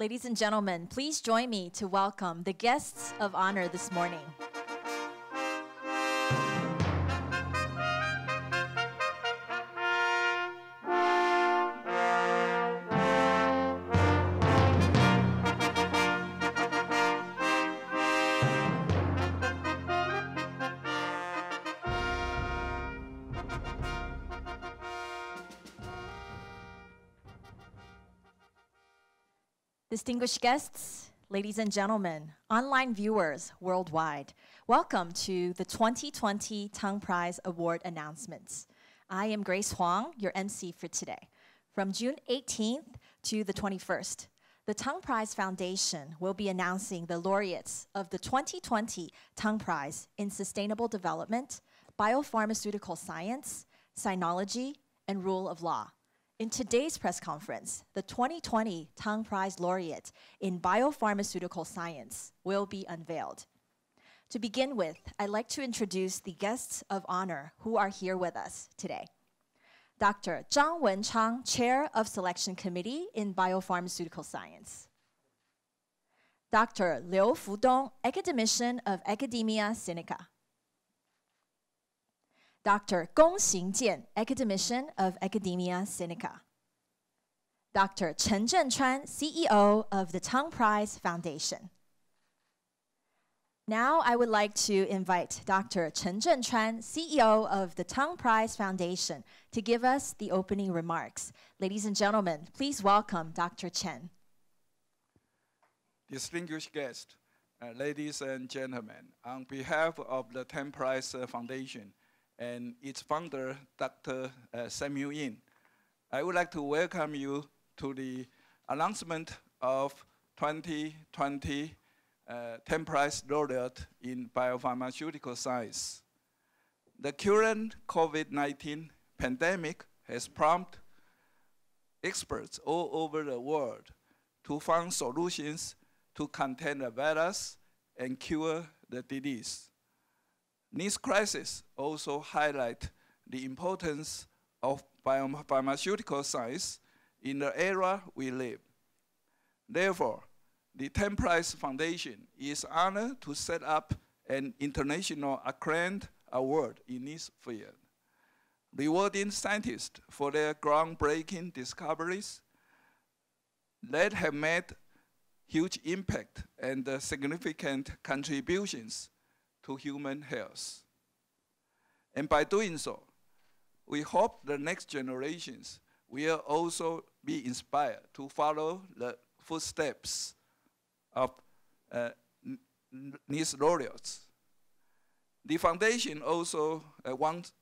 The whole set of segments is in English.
Ladies and gentlemen, please join me to welcome the guests of honor this morning. Distinguished guests, ladies and gentlemen, online viewers worldwide, welcome to the 2020 Tang Prize Award announcements. I am Grace Huang, your MC for today. From June 18th to the 21st, the Tang Prize Foundation will be announcing the laureates of the 2020 Tang Prize in Sustainable Development, Biopharmaceutical Science, Sinology, and Rule of Law. In today's press conference, the 2020 Tang Prize laureate in Biopharmaceutical Science will be unveiled. To begin with, I'd like to introduce the guests of honor who are here with us today. Dr. Zhang Wenchang, Chair of Selection Committee in Biopharmaceutical Science. Dr. Liu Fudong, Academician of Academia Sinica. Dr. Gong Xingjian, Academician of Academia Sinica. Dr. Chen Zhenchuan, CEO of the Tang Prize Foundation. Now I would like to invite Dr. Chen Zhenchuan, CEO of the Tang Prize Foundation, to give us the opening remarks. Ladies and gentlemen, please welcome Dr. Chen. Distinguished guests, ladies and gentlemen, on behalf of the Tang Prize Foundation, and its founder, Dr. Samuel Yin, I would like to welcome you to the announcement of 2020 Tang Prize Laureate in Biopharmaceutical Science. The current COVID-19 pandemic has prompted experts all over the world to find solutions to contain the virus and cure the disease. This crisis also highlights the importance of biopharmaceutical science in the era we live. Therefore, the Tang Prize Foundation is honored to set up an international acclaimed award in this field, rewarding scientists for their groundbreaking discoveries that have made huge impact and significant contributions to human health. And by doing so, we hope the next generations will also be inspired to follow the footsteps of these laureates. The foundation also wants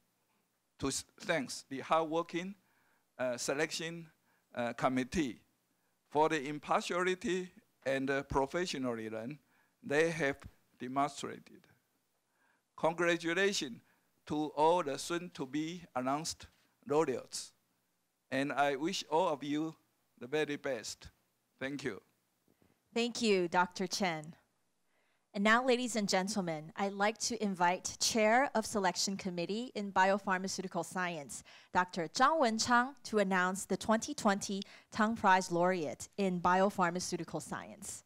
to thank the hardworking selection committee for the impartiality and professionalism they have demonstrated. Congratulations to all the soon-to-be announced laureates. And I wish all of you the very best. Thank you. Thank you, Dr. Chen. And now, ladies and gentlemen, I'd like to invite Chair of Selection Committee in Biopharmaceutical Science, Dr. Zhang Wenchang, to announce the 2020 Tang Prize Laureate in Biopharmaceutical Science.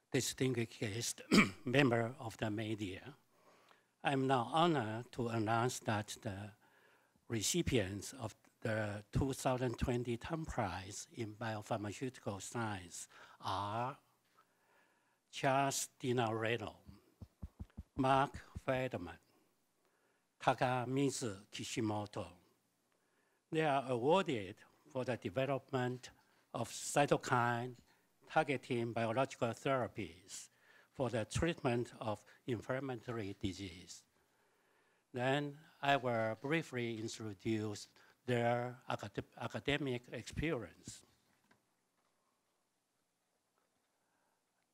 Distinguished guest, member of the media, I'm now honored to announce that the recipients of the 2020 Tang Prize in Biopharmaceutical Science are Charles Dinarello, Mark Friedman, Tadamitsu Kishimoto. They are awarded for the development of cytokine targeting biological therapies for the treatment of inflammatory disease. Then I will briefly introduce their academic experience.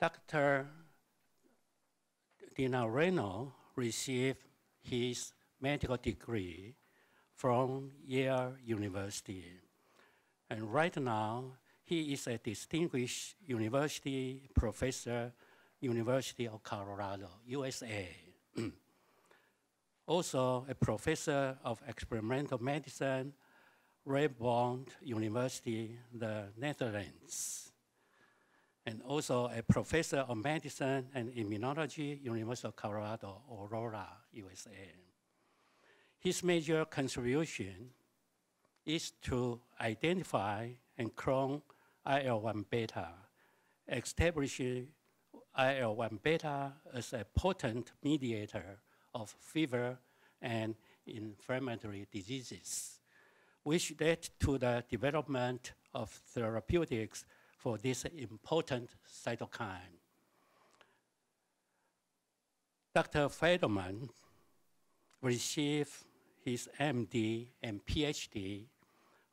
Dr. Dinarello received his medical degree from Yale University And right now, he is a distinguished university professor, University of Colorado, USA. Also a professor of experimental medicine, Rheumatoid University, the Netherlands. And also a professor of medicine and immunology, University of Colorado, Aurora, USA. His major contribution is to identify and clone IL-1 beta, establishing IL-1 beta as a potent mediator of fever and inflammatory diseases, which led to the development of therapeutics for this important cytokine. Dr. Feldman received his MD and PhD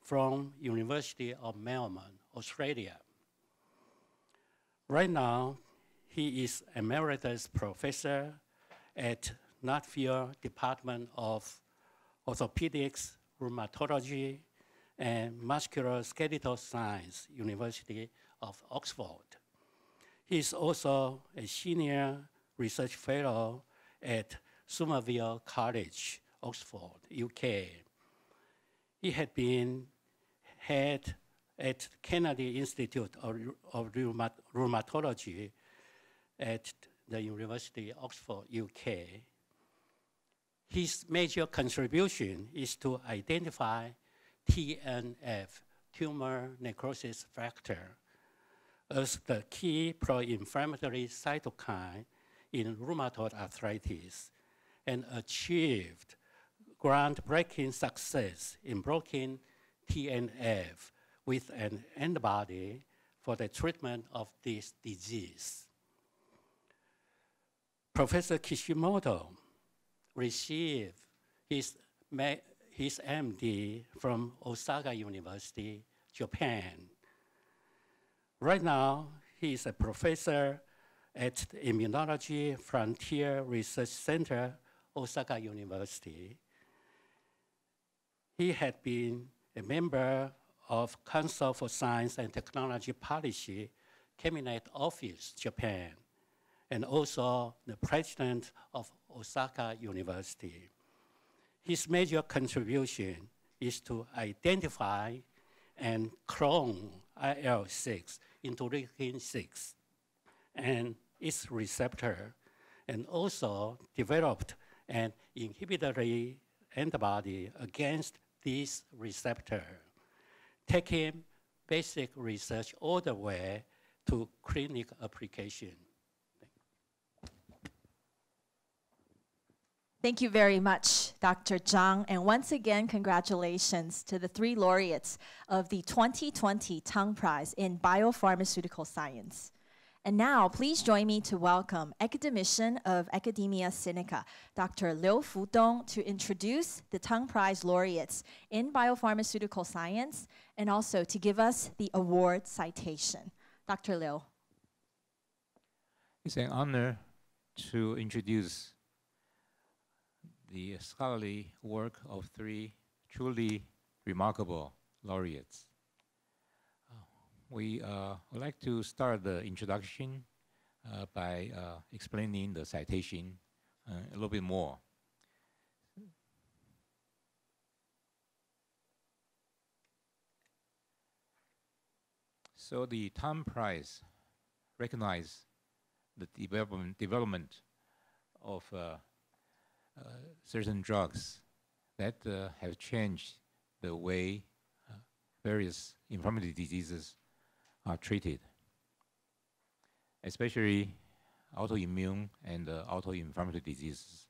from University of Melbourne, Australia. Right now, he is Emeritus Professor at Nuffield Department of Orthopedics, Rheumatology, and Musculoskeletal Science, University of Oxford. He is also a Senior Research Fellow at Somerville College, Oxford, UK. He had been head at Kennedy Institute of Rheumatology at the University of Oxford, UK. His major contribution is to identify TNF, tumor necrosis factor, as the key pro-inflammatory cytokine in rheumatoid arthritis, and achieved groundbreaking success in blocking TNF with an antibody for the treatment of this disease. Professor Kishimoto received his MD from Osaka University, Japan. Right now, he is a professor at the Immunology Frontier Research Center, Osaka University. He had been a member of Council for Science and Technology Policy, Cabinet Office, Japan, and also the president of Osaka University. His major contribution is to identify and clone IL-6, interleukin-6, and its receptor, and also developed an inhibitory antibody against this receptor, taking basic research all the way to clinical application. Thank you very much, Dr. Zhang. And once again, congratulations to the 3 laureates of the 2020 Tang Prize in Biopharmaceutical Science. And now, please join me to welcome academician of Academia Sinica, Dr. Liu Fudong, to introduce the Tang Prize laureates in biopharmaceutical science and also to give us the award citation. Dr. Liu. It's an honor to introduce the scholarly work of 3 truly remarkable laureates. We would like to start the introduction by explaining the citation a little bit more. So the Tang Prize recognizes the development of certain drugs that have changed the way various inflammatory diseases are treated, especially autoimmune and autoinflammatory diseases,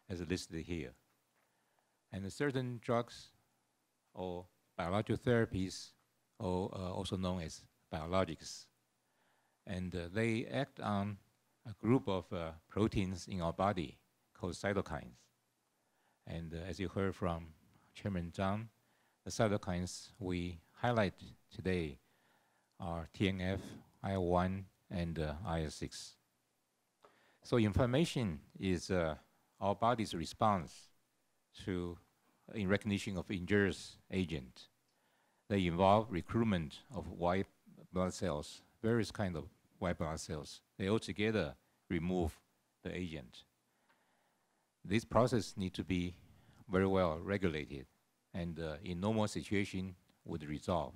as listed here. And certain drugs or biological therapies, or also known as biologics, and they act on a group of proteins in our body called cytokines. And as you heard from Chairman Zhang, the cytokines we highlight today are TNF, IL-1, and IL-6. So inflammation is our body's response to in recognition of injurious agent. They involve recruitment of white blood cells, various kinds of white blood cells. They altogether remove the agent. This process needs to be very well regulated, and in normal situation would resolve.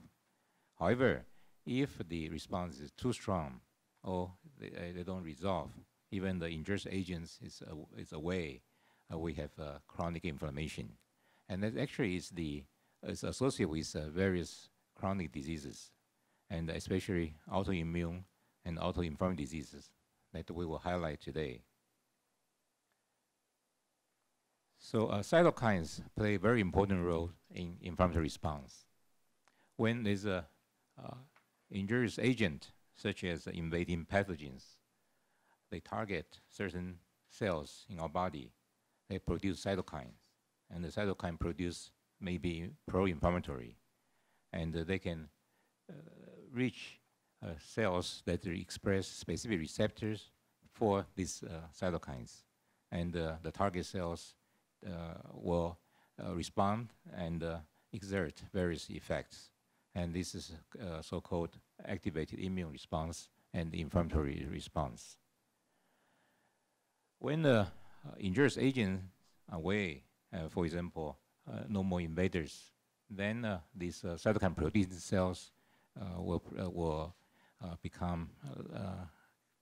However, if the response is too strong or they don't resolve, even the injurious agents is away, we have chronic inflammation. And that actually is associated with various chronic diseases, and especially autoimmune and autoinflammatory diseases that we will highlight today. So cytokines play a very important role in inflammatory response. When there's a injurious agent, such as invading pathogens, they target certain cells in our body. They produce cytokines, and the cytokine produce maybe pro-inflammatory, and they can reach cells that express specific receptors for these cytokines, and the target cells will respond and exert various effects. And this is so-called activated immune response and inflammatory response. When the injurious agents are away, for example, no more invaders, then these cytokine producing cells will become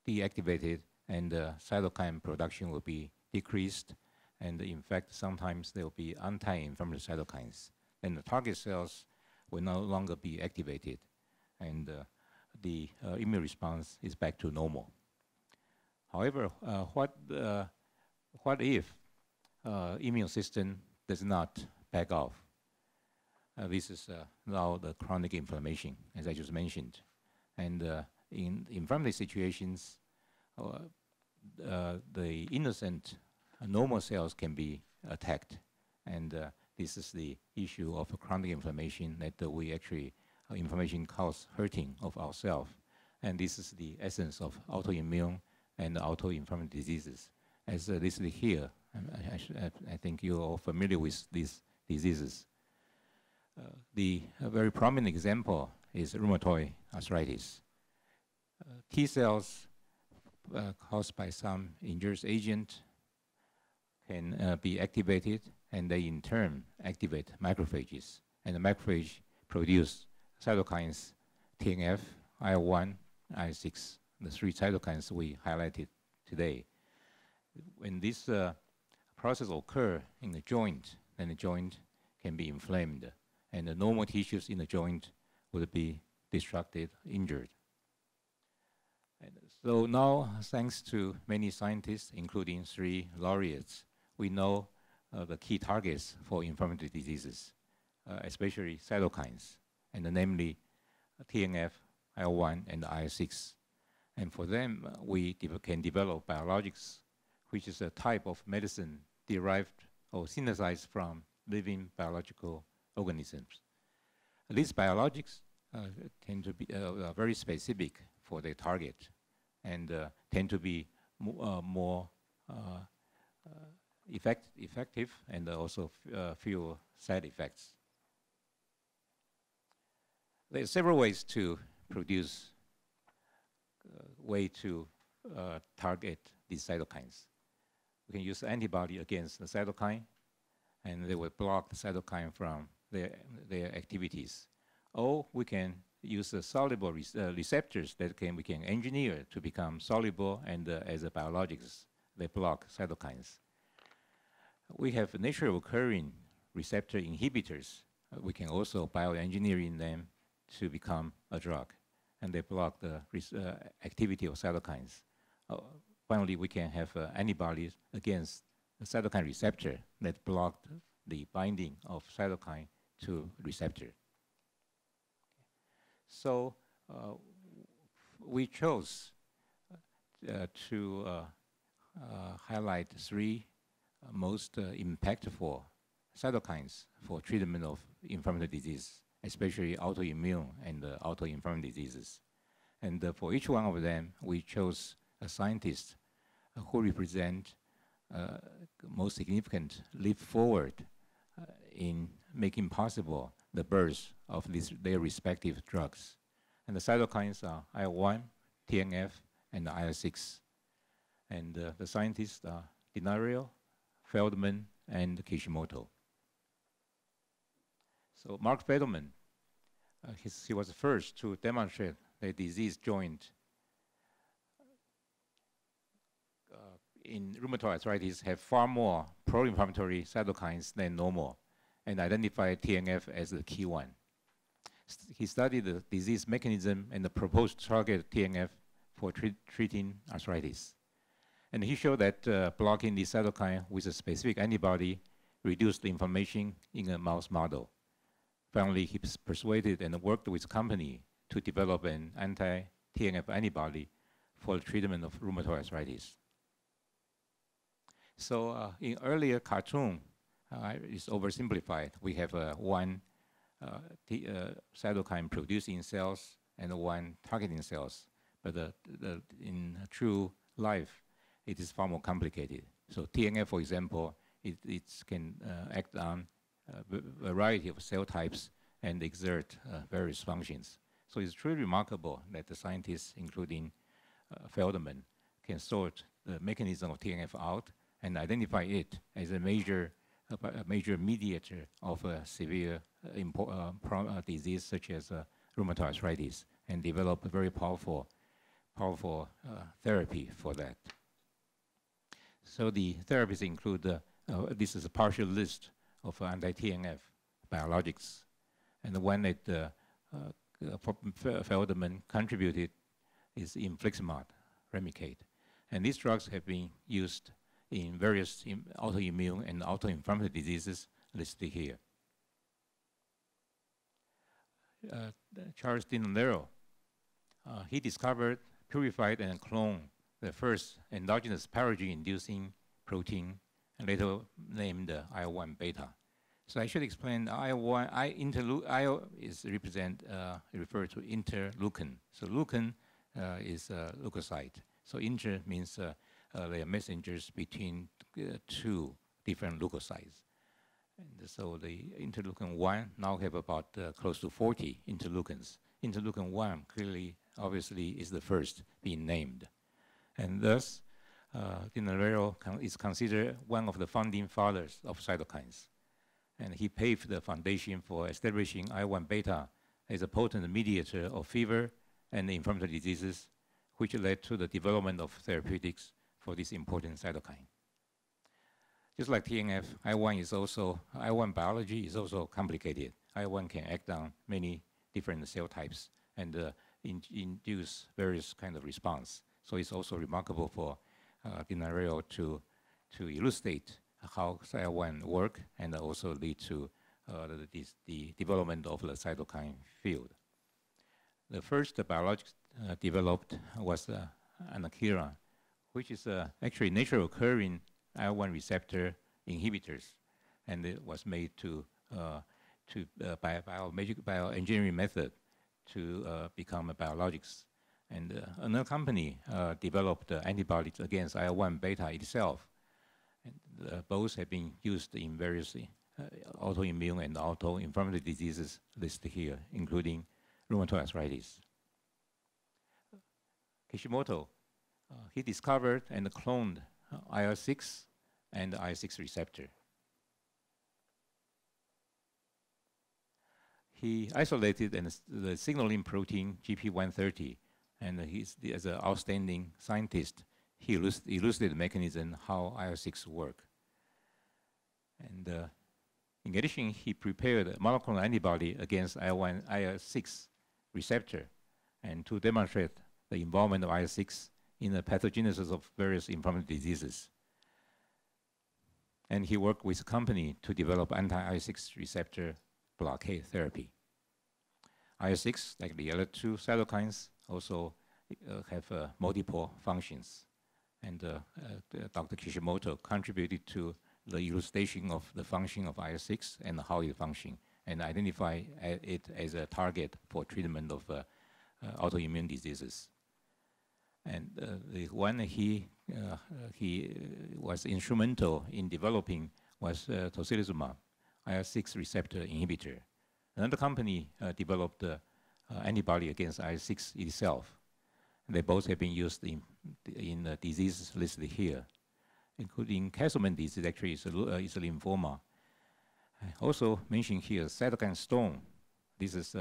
deactivated, and cytokine production will be decreased. And in fact, sometimes there will be anti-inflammatory cytokines. And the target cells will no longer be activated, and the immune response is back to normal. However, what if immune system does not back off? This is now the chronic inflammation, as I just mentioned. And in inflammatory situations, the innocent normal cells can be attacked. And this is the issue of chronic inflammation, that we actually, inflammation causes hurting of ourselves. And this is the essence of autoimmune and autoinflammatory diseases. As listed here, I think you're all familiar with these diseases. The very prominent example is rheumatoid arthritis. T cells caused by some injurious agent can be activated, and they in turn activate macrophages. And the macrophage produce cytokines, TNF, IL-1, IL-6, the three cytokines we highlighted today. When this process occurs in the joint, then the joint can be inflamed, and the normal tissues in the joint will be destructed, injured. And so now, thanks to many scientists, including 3 laureates, we know the key targets for inflammatory diseases, especially cytokines, and namely TNF, IL-1, and IL-6. And for them, we can develop biologics, which is a type of medicine derived or synthesized from living biological organisms. These biologics tend to be very specific for their target, and tend to be more effective, and also fewer side effects. There are several ways to produce target these cytokines. We can use antibody against the cytokine, and they will block the cytokine from their activities. Or we can use the soluble receptors that we can engineer to become soluble, and as a biologics, they block cytokines. We have naturally occurring receptor inhibitors. We can also bioengineering them to become a drug, and they block the activity of cytokines. Finally, we can have antibodies against the cytokine receptor that block the binding of cytokine to receptor. So we chose to highlight 3 most impactful cytokines for treatment of inflammatory disease, especially autoimmune and autoinflammatory diseases. And for each one of them, we chose a scientist who represent most significant leap forward in making possible the birth of their respective drugs. And the cytokines are IL-1, TNF, and IL-6. And the scientists are Dinarello, Feldman, and Kishimoto. So Mark Feldman, he was the first to demonstrate that disease joint in rheumatoid arthritis have far more pro-inflammatory cytokines than normal, and identified TNF as the key one. He studied the disease mechanism and the proposed target TNF for treating arthritis. And he showed that blocking the cytokine with a specific antibody reduced the inflammation in a mouse model. Finally, he persuaded and worked with company to develop an anti-TNF antibody for the treatment of rheumatoid arthritis. So in earlier cartoon, it's oversimplified. We have one cytokine producing cells and one targeting cells. But in true life, it is far more complicated. So TNF, for example, it can act on a variety of cell types and exert various functions. So it's truly remarkable that the scientists, including Feldman, can sort the mechanism of TNF out and identify it as a major mediator of a severe disease such as rheumatoid arthritis, and develop a very powerful therapy for that. So the therapies include, this is a partial list of anti-TNF biologics. And the one that Feldman contributed is infliximab, Remicade. And these drugs have been used in various autoimmune and autoinflammatory diseases listed here. Charles Dinarello, he discovered, purified, and cloned the first endogenous parogen-inducing protein, and later named IL-1 beta. So I should explain IL-1. IL is referred to interleukin. So leukin is leukocyte. So inter means they are messengers between two different leukocytes. And so the interleukin-1 now have about close to 40 interleukins. Interleukin-1 clearly, obviously, is the first being named. And thus, Dinarello is considered one of the founding fathers of cytokines. And he paved the foundation for establishing IL-1 beta as a potent mediator of fever and inflammatory diseases, which led to the development of therapeutics for this important cytokine. Just like TNF, IL-1 biology is also complicated. IL-1 can act on many different cell types and induce various kinds of response. So it's also remarkable for Dinarello to elucidate how IL-1 work and also lead to the development of the cytokine field. The first biologic developed was anakinra, which is actually naturally occurring IL-1 receptor inhibitors, and it was made by bioengineering method to become a biologics. And another company developed antibodies against IL-1 beta itself. And both have been used in various autoimmune and autoinflammatory diseases listed here, including rheumatoid arthritis. Kishimoto, he discovered and cloned IL-6 and the IL-6 receptor. He isolated the signaling protein GP130, and as an outstanding scientist, he elucidated the mechanism how IL-6 work. And in addition, he prepared a monoclonal antibody against IL-6 receptor, and to demonstrate the involvement of IL-6 in the pathogenesis of various inflammatory diseases. And he worked with a company to develop anti-IL-6 receptor blockade therapy. IL-6, like the other two cytokines, also have multiple functions. And Dr. Kishimoto contributed to the elucidation of the function of IL-6 and how it functions, and identify it as a target for treatment of autoimmune diseases. And the one he was instrumental in developing was tocilizumab, IL-6 receptor inhibitor. Another company developed the antibody against IL-6 itself. They both have been used in diseases listed here, including Castleman disease. Actually, is a lymphoma. Also mentioned here, cytokine storm. This is,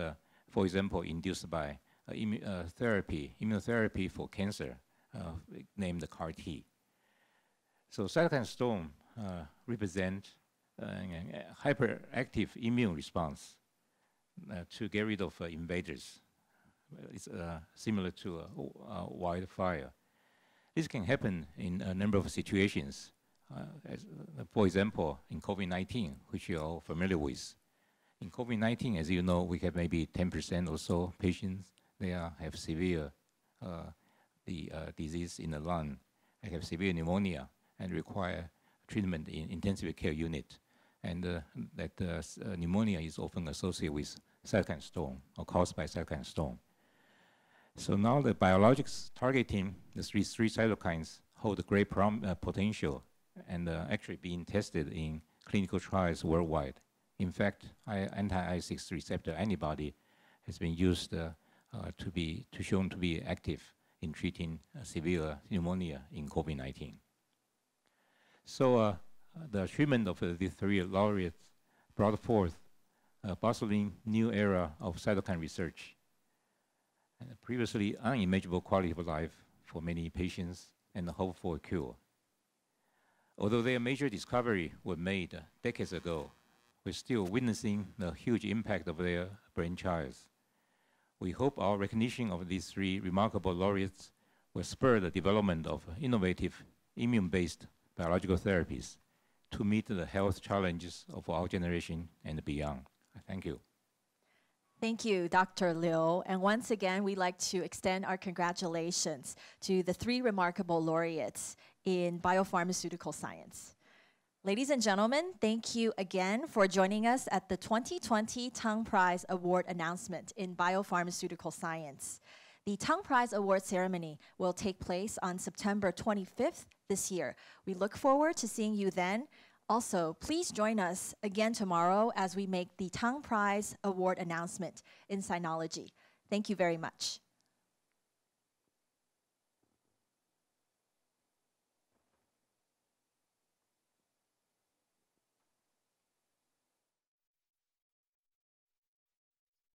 for example, induced by immunotherapy for cancer, named CAR-T. So cytokine storm represent hyperactive immune response to get rid of invaders. It's similar to a wildfire. This can happen in a number of situations. For example, in COVID-19, which you're all familiar with. In COVID-19, as you know, we have maybe 10% or so patients. They have severe disease in the lung. They have severe pneumonia and require treatment in intensive care unit. And pneumonia is often associated with cytokine storm or caused by cytokine storm. So now the biologics targeting the three cytokines hold a great potential and actually being tested in clinical trials worldwide. In fact, anti-IL-6 receptor antibody has been used shown to be active in treating severe pneumonia in COVID-19. So the achievement of these three laureates brought forth a bustling new era of cytokine research. Previously unimaginable quality of life for many patients and the hope for a cure. Although their major discovery were made decades ago, we're still witnessing the huge impact of their brainchilds. We hope our recognition of these three remarkable laureates will spur the development of innovative immune-based biological therapies to meet the health challenges of our generation and beyond. Thank you. Thank you, Dr. Liu. And once again, we'd like to extend our congratulations to the three remarkable laureates in biopharmaceutical science. Ladies and gentlemen, thank you again for joining us at the 2020 Tang Prize Award announcement in biopharmaceutical science. The Tang Prize Award ceremony will take place on September 25th this year. We look forward to seeing you then. Also, please join us again tomorrow as we make the Tang Prize Award announcement in Sinology. Thank you very much.